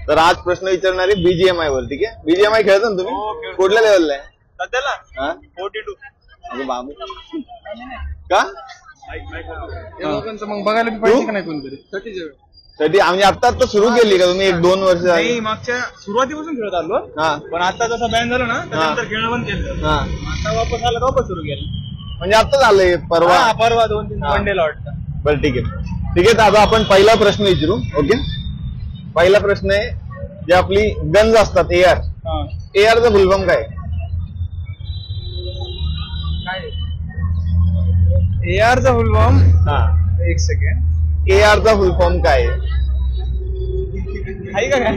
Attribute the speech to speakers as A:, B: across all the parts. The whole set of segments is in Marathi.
A: तर आज प्रश्न विचारणारे बीजीएमआय वर. ठीक आहे, बीजीएमआय खेळता ना तुम्ही? कुठल्या लेवलला आहे
B: सध्याला? 42.
A: बाबू का
C: मग बघायला पाहिजे का नाही कोणतरी?
A: 30 म्हणजे आता सुरू केली का तुम्ही? 1-2 वर्ष
B: नाही, मागच्या सुरुवातीपासून खेळत आलो. पण आता जसं बॅन झालं ना त्यानंतर खेळणं बंद केलं. आता वापस आलं, वापस सुरू केलं.
A: म्हणजे आता झालंय
B: परवा 2-3 वनडेला वाटतं.
A: बरं ठीक आहे. ठीक आहे, तर आता आपण पहिला प्रश्न विचारू. ओके, पहिला प्रश्न आहे जे आपली गन्स असतात एआरचा फुलफॉर्म काय?
B: एआरचा फुलफॉर्म? एक सेकंड.
A: एआरचा फुलफॉर्म काय
B: आहे का काय?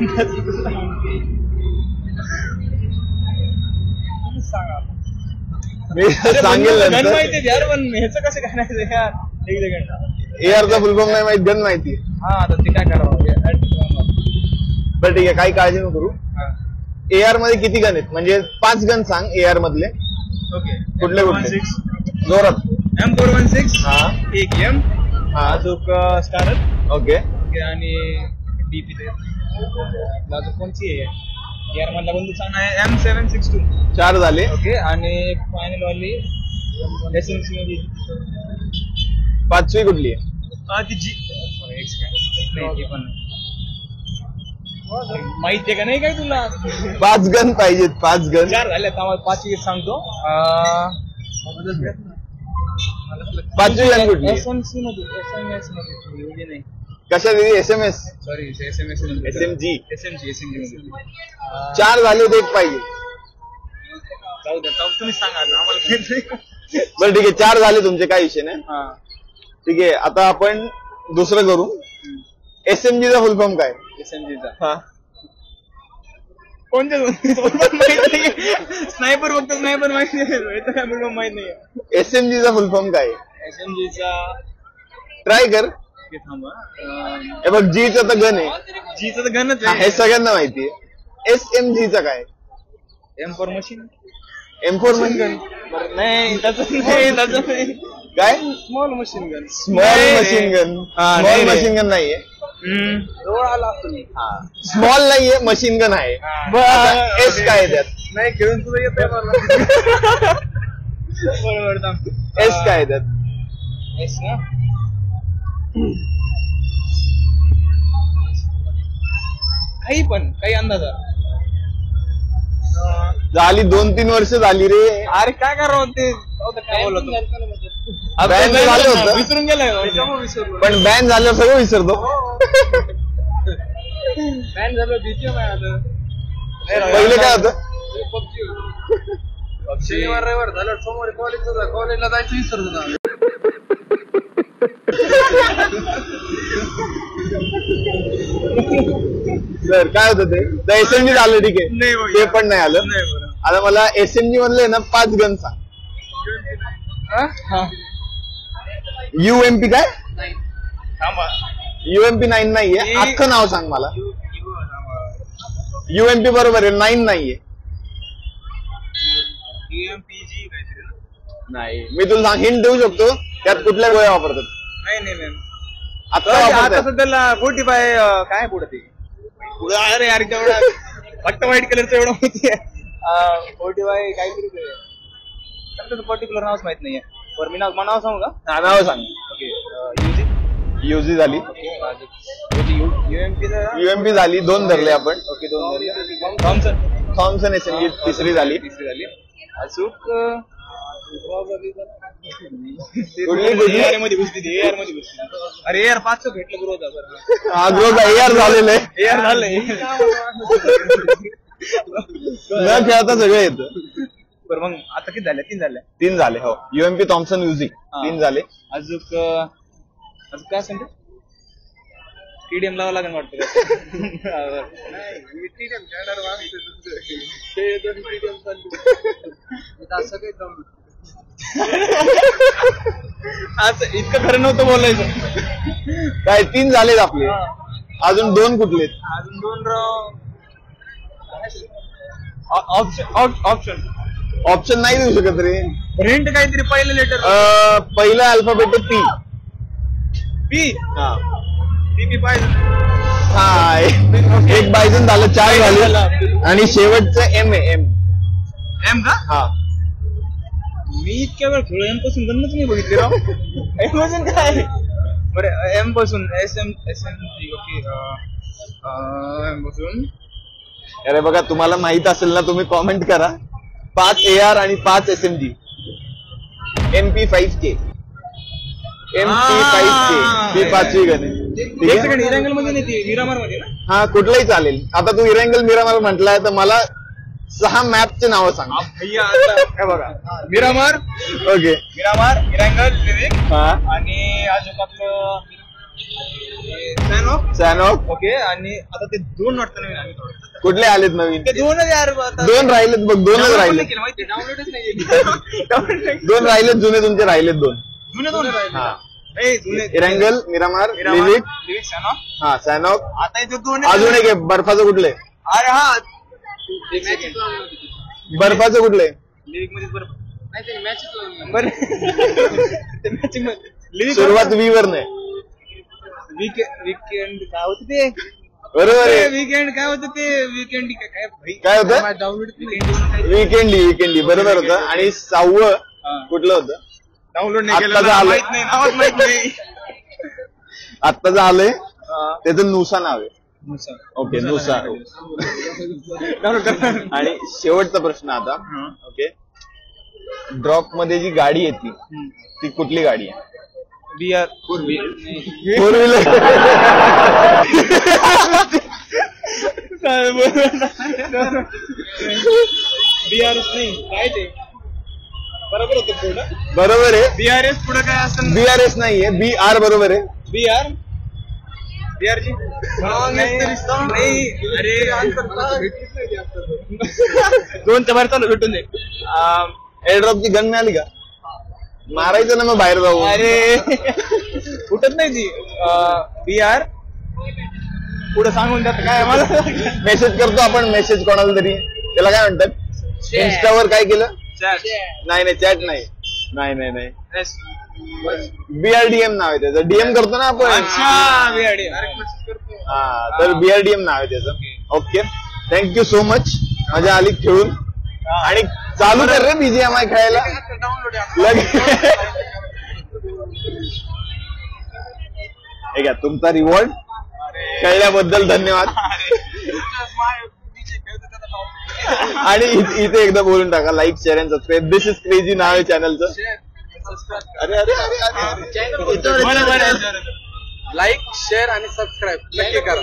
A: मी सांगेल
B: गन माहिती यार, पण ह्याचं कसं काय नाही यार. एक सेकंड.
A: एआरचा फुलफॉर्म नाही माहिती, गन माहिती.
B: आता ते काय करावं?
A: बरं ठीक आहे, काही काळजी नको करू. एआर मध्ये किती गन आहेत? म्हणजे 5 गन सांग एआर मधले.
B: ओके,
A: कुठले कुठले? जोरात.
B: M416, एक M, अजून स्टारर.
A: ओके,
B: आणि डीपी. अजून कोणची आहे एआर मधला बंदूक सांग? M762.
A: 4 झाले.
B: ओके, आणि फायनल वाली SMC मध्ये
A: 5वी कुठली आहे?
B: ती जी. नाही, ती पण माहितीये का नाही काय तुला?
A: 5 गन पाहिजेत. 5 गन.
B: 4 झाले. 5वी सांगतो.
A: 5वी गन कुठली?
B: SMC मध्ये. SMS मध्ये नाही.
A: कशात? SMS.
B: Sorry, SMS
A: SMG.
B: SMG मध्ये
A: 4 झाले होते, एक पाहिजे.
B: जाऊ द्या, तुम्ही सांगा आम्हाला.
A: बरं ठीक आहे, 4 झाले तुमचे, काही विषय नाही. ठीक आहे, आता आपण दुसरं करू. SMGचा फुल फॉर्म काय?
B: SMGचा कोणत्या? स्नायपर फक्त स्नायपर माहिती नाही, काय फुल फॉर्म माहित नाही.
A: SMGचा फुल फॉर्म काय?
B: SMGचा
A: ट्राय कर. हे बघ, जीचा तर गन आहे.
B: जीचा तर गनच आहे,
A: हे सगळ्यांना माहिती आहे. SMGचा काय?
B: M4 machine.
A: M4 machine gun
B: नाही, त्याचं नाही.
A: काय?
B: Small machine gun.
A: Small machine gun. Small machine gun नाहीये. स्मॉल नाहीये, मशीन गन आहे. एस काय त्यात?
B: नाही, खेळून तुझं येत आहे.
A: एस काय त्यात?
B: एस ना, काही पण काही अंदाज
A: झाली. 2-3 वर्ष झाली रे.
B: अरे काय करावं ते? काय बोलतो?
A: बॅन झालं होतं,
B: विसरून गेलाय.
A: पण बॅन झाल्यावर सगळं विसरतो.
B: बॅन झालं बीजीएम आहे आता.
A: पहिले काय होतं?
B: शनिवार रविवार झालं, सोमवारी कॉलेजला जायचं विसरत होता.
A: सर काय होतं ते? SMG झालं, ठीक आहे, ते पण नाही आलं. आता मला SMG मधले ना 5 गन सांग. UMP काय? UMP 9 नाहीये. अख्खं नाव सांग मला. UMP बरोबर आहे, 9 नाहीये. नाही, मी तुला हिंट देऊ शकतो. त्यात कुठल्या गोळ्या वापरतात?
B: नाही.
A: आता
B: सध्याला 45 काय पुढे ते? अरे यार, तेवढा फक्त व्हाईट कलरचं एवढं माहिती आहे. 45 काहीतरी त्याचं पर्टिक्युलर नावच माहित नाहीये. बरं, मी नाव सांगू का?
A: नाव सांग.
B: ओके,
A: युजी झाली. UMP झाली. 2 धरले आपण.
B: ओके, 2 धरले.
A: थॉमसन SMG तिसरी झाली.
B: अचूक
A: कुठली
B: मध्ये घुसली. अरे यार, 5 भेटलं ग्रोथ.
A: ग्रोथ AR झालेलं आहे.
B: AR झालंय.
A: न खेळता सगळं येतं.
B: बरं, मग आता किती झाल्या? 3 झाल्या.
A: 3 झाले. हो, UMP थॉमसन UZ 3 झाले.
B: अजून काय सांगतो? TDM लावा लागेल वाटतं. असं काही असं इतकं खरं नव्हतं बोलायचं.
A: काय 3 झालेत आपले. अजून 2 कुठले?
B: अजून 2 ऑप्शन
A: नाही देऊ शकत रे.
B: हिंट काहीतरी. पहिलं लेटर,
A: पहिला अल्फाबेट P.
B: P. बीपी पाहिजे.
A: हा एक बायजन झालं, 4 झाले आणि शेवटचं एम आहे.
B: एम का?
A: हा
B: मी इतक्या वेळ खेळ एम पासून गणच नाही बघितली राव. एम पासून काय बरं, एम पासून एम ओके. एम पासून
A: अरे बघा, तुम्हाला माहित असेल ना, तुम्ही कॉमेंट करा. 5 AR आणि 5 SMG. MP5K. MP5K ही 5वी गण आहे. ठीक आहे.
B: इरंगल मध्ये नाही, ती मिरामार मध्ये ना.
A: हा कुठलाही चालेल. आता तू इरंगल मिरामार म्हटलाय तर मला 6 मॅपचे नावं सांग.
B: भैया आता बघा, Miramar,
A: okay,
B: Miramar, Erangel, lyric
A: हा,
B: आणि अजून आपलं
A: सॅनॉक.
B: ओके. आणि आता ते 2 वाटतं नवीन आम्ही थोडं.
A: कुठले आलेत नवीन?
B: ते 2च यार.
A: 2 राहिलेत बघ, 2च राहिले.
B: डाउनलोडच नाही.
A: 2 राहिलेत जुने तुमचे, राहिलेत 2.
B: जुने 2
A: हा,
B: जुने
A: इरंगल, मिरामार, लिरिक,
B: लिरिक, सॅनॉक.
A: हा सॅनॉक.
B: आता इथे 2
A: अजून एक आहे बर्फाचं. कुठले
B: अरे हा,
A: बर्फाचं कुठले?
B: लिरिक मध्ये बरं मॅचिंग लिरिक
A: सुरुवात V वर नाही.
B: वीकेंड काय होतं ते?
A: बरोबर आहे.
B: वीकेंड काय होतं ते? वीकेंड काय
A: काय होतं?
B: डाउनलोड
A: विकेंडी बरोबर होतं. आणि 6वं कुठलं होतं?
B: डाउनलोड
A: नाही केलं, माहित
B: नाही, नावाच माहित नाही.
A: आत्ताच आलंय, त्याचं नुसा नाव आहे. ओके, नुसा. आणि शेवटचा प्रश्न आता. ओके, ड्रॉप मध्ये जी गाडी येते ती कुठली गाडी आहे?
B: BR
A: four wheeler.
B: बीआरएस नाही काय ते? बरोबर होतं पुढं.
A: बरोबर आहे.
B: बीआरएस पुढे काय असतं?
A: BRS नाहीये, BR बरोबर आहे.
B: बीआर बीआरजी नाही. अरे 2च्या बाहेर चालू भेटून दे.
A: एअरड्रॉपची गन मिळाली का? मारायचं ना मग बाहेर जाऊ.
B: अरे उठत नाही ती. बीआर पुढे सांगून द्या काय मला.
A: मेसेज करतो आपण, मेसेज कोणाला तरी. त्याला काय म्हणतात? इन्स्टावर काय केलं? नाही, चॅट नाही. BRDM नाव आहे त्याचं. DM करतो ना आपण.
B: अच्छा,
A: हा, तर BRDM नाव आहे त्याचं. Okay, thank you so much. मजा आली खेळून. आणि चालू कर रे BGMI खेळायला. हे घ्या तुमचा रिवॉर्ड. खेळल्याबद्दल धन्यवाद. आणि इथे एकदा बोलून टाका, like, share and subscribe. This is crazy नाव आहे चॅनलचं. अरे
B: लाईक, शेअर आणि सबस्क्राईब नक्की करा.